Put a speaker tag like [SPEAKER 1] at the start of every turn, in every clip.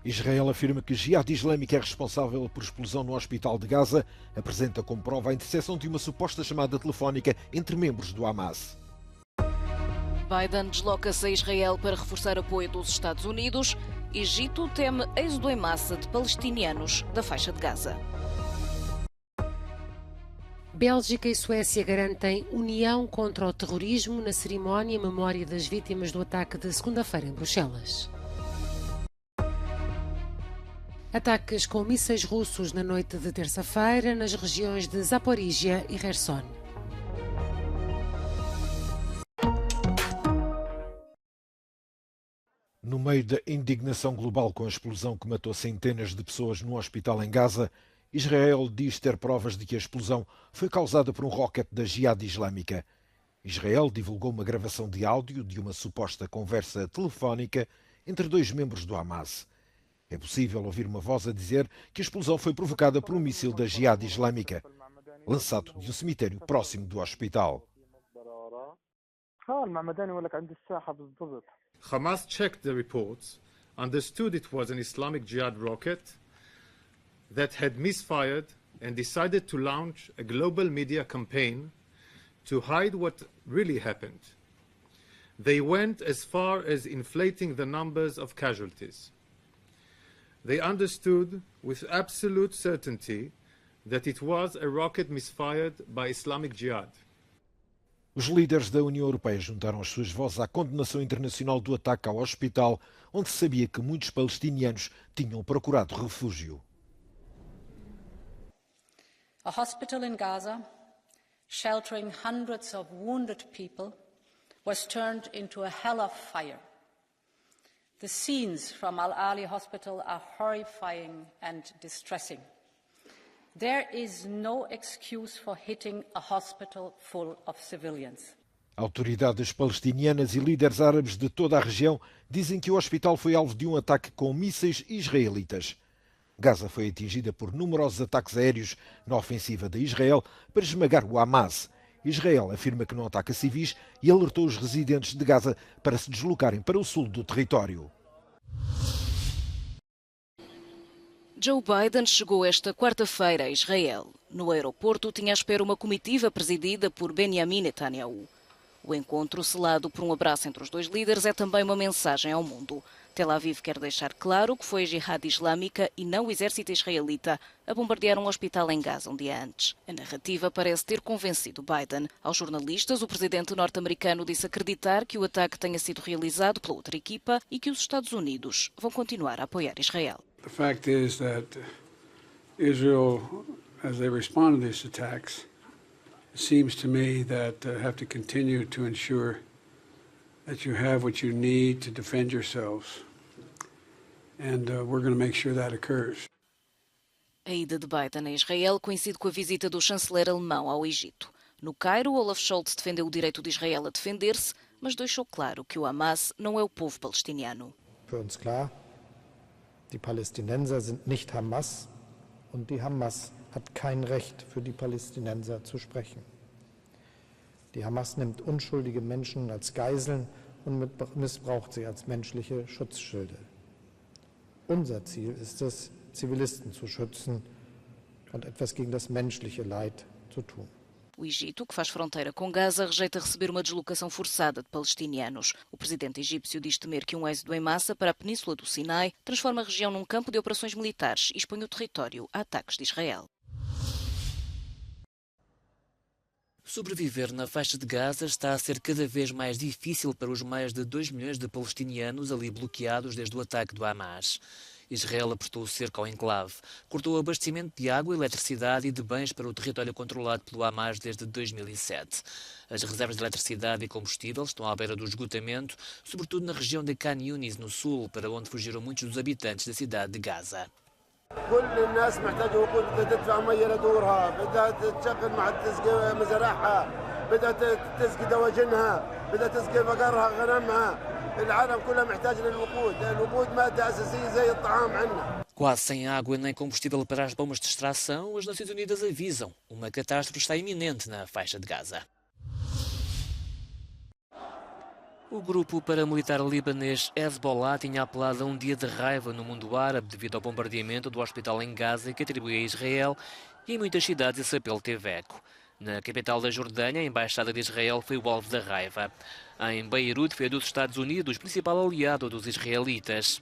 [SPEAKER 1] Israel afirma que a Jihad Islâmica é responsável por explosão no hospital de Gaza, apresenta como prova a interseção de uma suposta chamada telefónica entre membros do Hamas.
[SPEAKER 2] Biden desloca-se a Israel para reforçar apoio dos Estados Unidos. Egito teme êxodo em massa de palestinianos da faixa de Gaza.
[SPEAKER 3] Bélgica e Suécia garantem união contra o terrorismo na cerimónia em memória das vítimas do ataque de segunda-feira em Bruxelas. Ataques com mísseis russos na noite de terça-feira nas regiões de Zaporíjia e Kherson.
[SPEAKER 1] No meio da indignação global com a explosão que matou centenas de pessoas num hospital em Gaza, Israel diz ter provas de que a explosão foi causada por um rocket da Jihad Islâmica. Israel divulgou uma gravação de áudio de uma suposta conversa telefónica entre dois membros do Hamas. É possível ouvir uma voz a dizer que a explosão foi provocada por um míssil da Jihad Islâmica, lançado de um cemitério próximo do hospital.
[SPEAKER 4] Hamas checked the reports, understood it was an Islamic Jihad rocket that had misfired and decided to launch a global media campaign to hide what really happened. They went as far as inflating the numbers of casualties. They understood with absolute certainty that it was a rocket misfired by Islamic Jihad.
[SPEAKER 1] Os líderes da União Europeia juntaram as suas vozes à condenação internacional do ataque ao hospital, onde se sabia que muitos palestinianos tinham procurado refúgio.
[SPEAKER 5] A hospital in Gaza, sheltering hundreds of wounded people, was turned into a hell of fire. The scenes from Al-Ali Hospital are horrifying and distressing. There is no excuse for hitting a hospital full of civilians.
[SPEAKER 1] Autoridades palestinianas e líderes árabes de toda a região dizem que o hospital foi alvo de um ataque com mísseis israelitas. Gaza foi atingida por numerosos ataques aéreos na ofensiva de Israel para esmagar o Hamas. Israel afirma que não ataca civis e alertou os residentes de Gaza para se deslocarem para o sul do território.
[SPEAKER 2] Joe Biden chegou esta quarta-feira a Israel. No aeroporto tinha à espera uma comitiva presidida por Benjamin Netanyahu. O encontro, selado por um abraço entre os dois líderes, é também uma mensagem ao mundo. Tel Aviv quer deixar claro que foi a Jihad Islâmica e não o exército israelita a bombardear um hospital em Gaza um dia antes. A narrativa parece ter convencido Biden. Aos jornalistas, o presidente norte-americano disse acreditar que o ataque tenha sido realizado pela outra equipa e que os Estados Unidos vão continuar a apoiar Israel.
[SPEAKER 6] The fact is that Israel, as they respond to these attacks, it seems to me that have to continue to ensure that you have what you need to defend yourselves. And we're going to make sure that occurs.
[SPEAKER 2] A ida de Biden a Israel coincide com a visita do chanceler alemão ao Egito. No Cairo, Olaf Scholz defendeu o direito de Israel a defender-se, mas deixou claro que o Hamas não é o povo palestiniano.
[SPEAKER 7] Für uns klar, die Palästinenser sind nicht Hamas und die Hamas hat kein Recht für die Palästinenser zu sprechen. Die Hamas nimmt unschuldige Menschen als Geiseln und missbraucht sie als menschliche Schutzschilde. Unser Ziel ist es, Zivilisten zu schützen und etwas gegen das menschliche Leid zu tun.
[SPEAKER 2] O Egito, que faz fronteira com Gaza, rejeita receber uma deslocação forçada de palestinianos. O presidente egípcio diz temer que um êxodo em massa para a península do Sinai transforme a região num campo de operações militares e expõe o território a ataques de Israel.
[SPEAKER 8] Sobreviver na faixa de Gaza está a ser cada vez mais difícil para os mais de 2 milhões de palestinianos ali bloqueados desde o ataque do Hamas. Israel apostou o cerco ao enclave, cortou o abastecimento de água, eletricidade e de bens para o território controlado pelo Hamas desde 2007. As reservas de eletricidade e combustível estão à beira do esgotamento, sobretudo na região de Khan Yunis, no sul, para onde fugiram muitos dos habitantes da cidade de Gaza.
[SPEAKER 9] كل الناس محتاجة وقود بدها تدفع مية لدورها بدها تشغل مع تسقي مزارعها بدها تسقي دواجنها بدها تسقي بقرها غنمها العالم كله محتاج للوقود الوقود مادة أساسية زي الطعام عندنا.
[SPEAKER 8] Quase sem água nem combustível para as bombas de extração, as Nações Unidas avisam. Uma catástrofe está iminente na faixa de Gaza. O grupo paramilitar libanês Hezbollah tinha apelado a um dia de raiva no mundo árabe devido ao bombardeamento do hospital em Gaza que atribui a Israel, e em muitas cidades esse apelo teve eco. Na capital da Jordânia, a Embaixada de Israel foi o alvo da raiva. Em Beirute foi a dos Estados Unidos, principal aliado dos israelitas.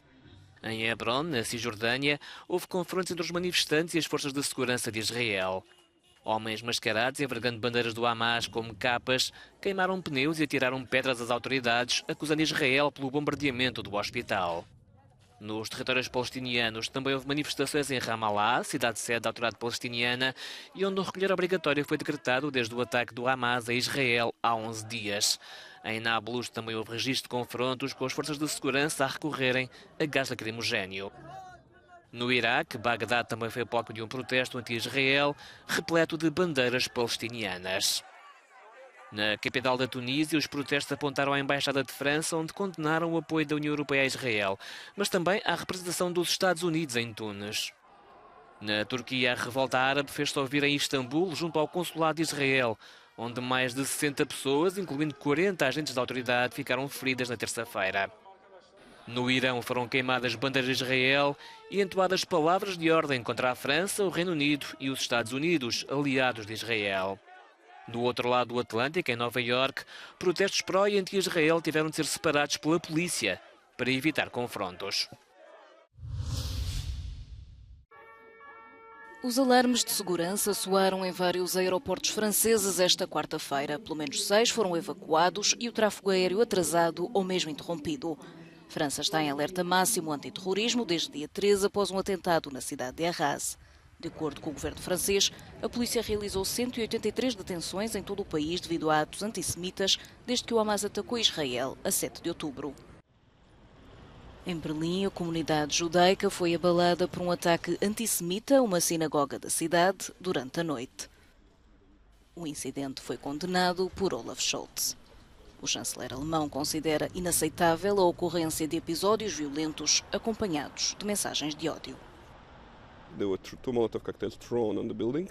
[SPEAKER 8] Em Hebron, na Cisjordânia, houve confrontos entre os manifestantes e as forças de segurança de Israel. Homens mascarados envergando bandeiras do Hamas como capas, queimaram pneus e atiraram pedras às autoridades, acusando Israel pelo bombardeamento do hospital. Nos territórios palestinianos também houve manifestações em Ramallah, cidade-sede da Autoridade Palestiniana, e onde um recolher obrigatório foi decretado desde o ataque do Hamas a Israel há 11 dias. Em Nablus também houve registro de confrontos com as forças de segurança a recorrerem a gás lacrimogéneo. No Iraque, Bagdá também foi palco de um protesto anti-Israel, repleto de bandeiras palestinianas. Na capital da Tunísia, os protestos apontaram à Embaixada de França, onde condenaram o apoio da União Europeia a Israel, mas também à representação dos Estados Unidos em Tunis. Na Turquia, a revolta árabe fez-se ouvir em Istambul, junto ao consulado de Israel, onde mais de 60 pessoas, incluindo 40 agentes da autoridade, ficaram feridas na terça-feira. No Irão foram queimadas bandeiras de Israel e entoadas palavras de ordem contra a França, o Reino Unido e os Estados Unidos, aliados de Israel. Do outro lado do Atlântico, em Nova Iorque, protestos pró e anti-Israel tiveram de ser separados pela polícia para evitar confrontos.
[SPEAKER 2] Os alarmes de segurança soaram em vários aeroportos franceses esta quarta-feira. Pelo menos 6 foram evacuados e o tráfego aéreo atrasado ou mesmo interrompido. França está em alerta máximo antiterrorismo desde dia 13 após um atentado na cidade de Arras. De acordo com o governo francês, a polícia realizou 183 detenções em todo o país devido a atos antissemitas desde que o Hamas atacou Israel a 7 de outubro. Em Berlim, a comunidade judaica foi abalada por um ataque antissemita a uma sinagoga da cidade durante a noite. O incidente foi condenado por Olaf Scholz. O chanceler alemão considera inaceitável a ocorrência de episódios violentos acompanhados de mensagens de ódio.
[SPEAKER 10] There were 2 Molotov cocktails thrown on the building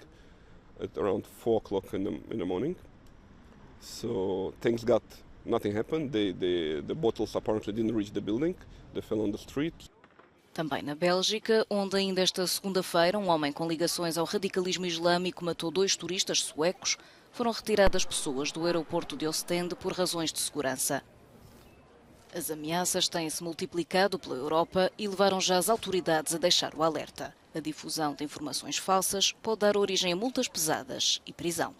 [SPEAKER 10] at around 4 o'clock in the morning. So nothing happened. The bottles apparently didn't reach the building. They fell on the street.
[SPEAKER 2] Também na Bélgica, onde ainda esta segunda-feira um homem com ligações ao radicalismo islâmico matou 2 turistas suecos, foram retiradas pessoas do aeroporto de Ostende por razões de segurança. As ameaças têm-se multiplicado pela Europa e levaram já as autoridades a deixar o alerta. A difusão de informações falsas pode dar origem a multas pesadas e prisão.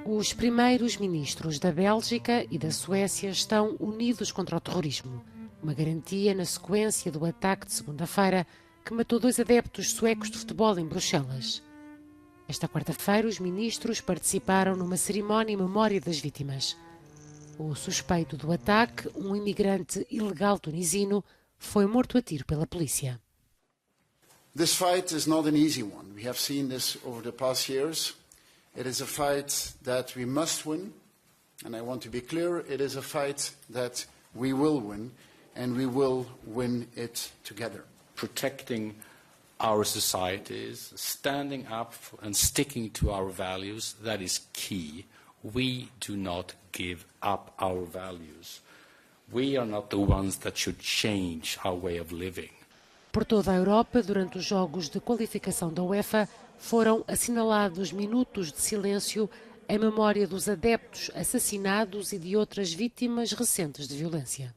[SPEAKER 3] Os primeiros ministros da Bélgica e da Suécia estão unidos contra o terrorismo. Uma garantia na sequência do ataque de segunda-feira que matou 2 adeptos suecos de futebol em Bruxelas. Esta quarta-feira, os ministros participaram numa cerimónia em memória das vítimas. O suspeito do ataque, um imigrante ilegal tunisino, foi morto a tiro pela polícia.
[SPEAKER 11] This fight is not an easy one. We have seen this over the past years. It is a fight that we must win, and I want to be clear, it is a fight that we will win, and we will win it together.
[SPEAKER 12] Protecting our societies, standing up and sticking to our values, that is key. We do not give up our values. We are not the ones that should change our way of living.
[SPEAKER 3] Por toda a Europa, durante os jogos de qualificação da UEFA, foram assinalados minutos de silêncio em memória dos adeptos assassinados e de outras vítimas recentes de violência.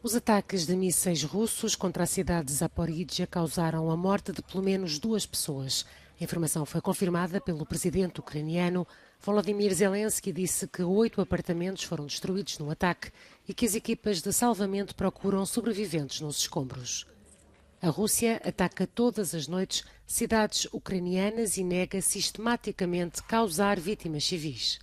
[SPEAKER 3] Os ataques de mísseis russos contra a cidade de Zaporizhia causaram a morte de pelo menos 2 pessoas. A informação foi confirmada pelo presidente ucraniano. Volodymyr Zelensky disse que 8 apartamentos foram destruídos no ataque e que as equipas de salvamento procuram sobreviventes nos escombros. A Rússia ataca todas as noites cidades ucranianas e nega sistematicamente causar vítimas civis.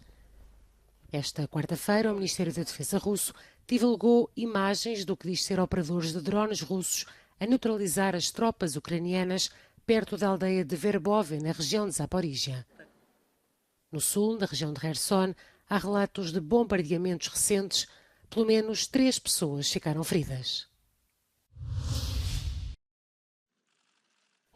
[SPEAKER 3] Esta quarta-feira, o Ministério da Defesa russo divulgou imagens do que diz ser operadores de drones russos a neutralizar as tropas ucranianas perto da aldeia de Verbove, na região de Zaporizhia. No sul, na região de Kherson, há relatos de bombardeamentos recentes. Pelo menos 3 pessoas ficaram feridas.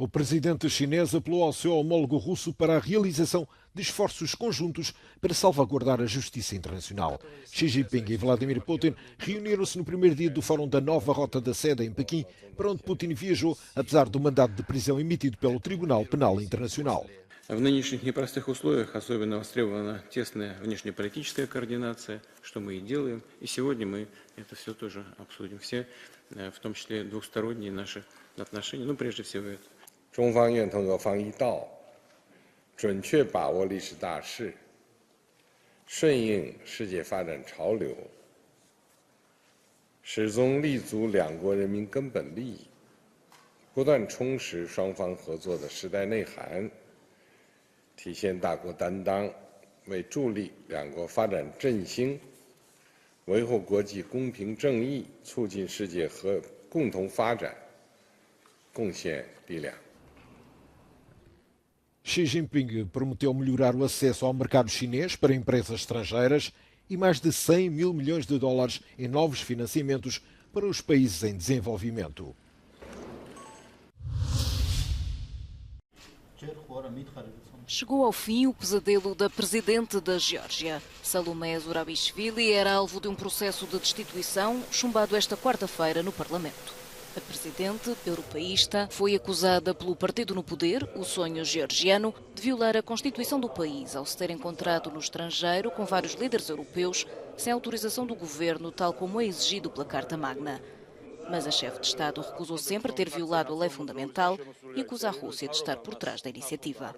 [SPEAKER 1] O presidente chinês apelou ao seu homólogo russo para a realização de esforços conjuntos para salvaguardar a justiça internacional. Xi Jinping e Vladimir Putin reuniram-se no primeiro dia do Fórum da Nova Rota da Seda em Pequim, para onde Putin viajou, apesar do mandado de prisão emitido pelo Tribunal Penal Internacional.
[SPEAKER 13] В нынешних непростых условиях особенно востребована тесная внешнеполитическая координация, что мы и делаем. И сегодня мы это все тоже обсудим. Все, в том числе двухсторонние наши отношения, ну прежде всего это.
[SPEAKER 14] 中方愿同俄方一道，准确把握历史大势，顺应世界发展潮流，始终立足两国人民根本利益，不断充实双方合作的时代内涵，体现大国担当，为助力两国发展振兴、维护国际公平正义、促进世界和共同发展贡献力量。
[SPEAKER 1] Xi Jinping prometeu melhorar o acesso ao mercado chinês para empresas estrangeiras e mais de 100 mil milhões de dólares em novos financiamentos para os países em desenvolvimento.
[SPEAKER 2] Chegou ao fim o pesadelo da presidente da Geórgia. Salomé Zurabishvili era alvo de um processo de destituição chumbado esta quarta-feira no Parlamento. A presidente europeísta foi acusada pelo partido no poder, o Sonho Georgiano, de violar a Constituição do país ao se ter encontrado no estrangeiro com vários líderes europeus sem autorização do governo, tal como é exigido pela Carta Magna. Mas a chefe de Estado recusou sempre ter violado a lei fundamental e acusa a Rússia de estar por trás da iniciativa.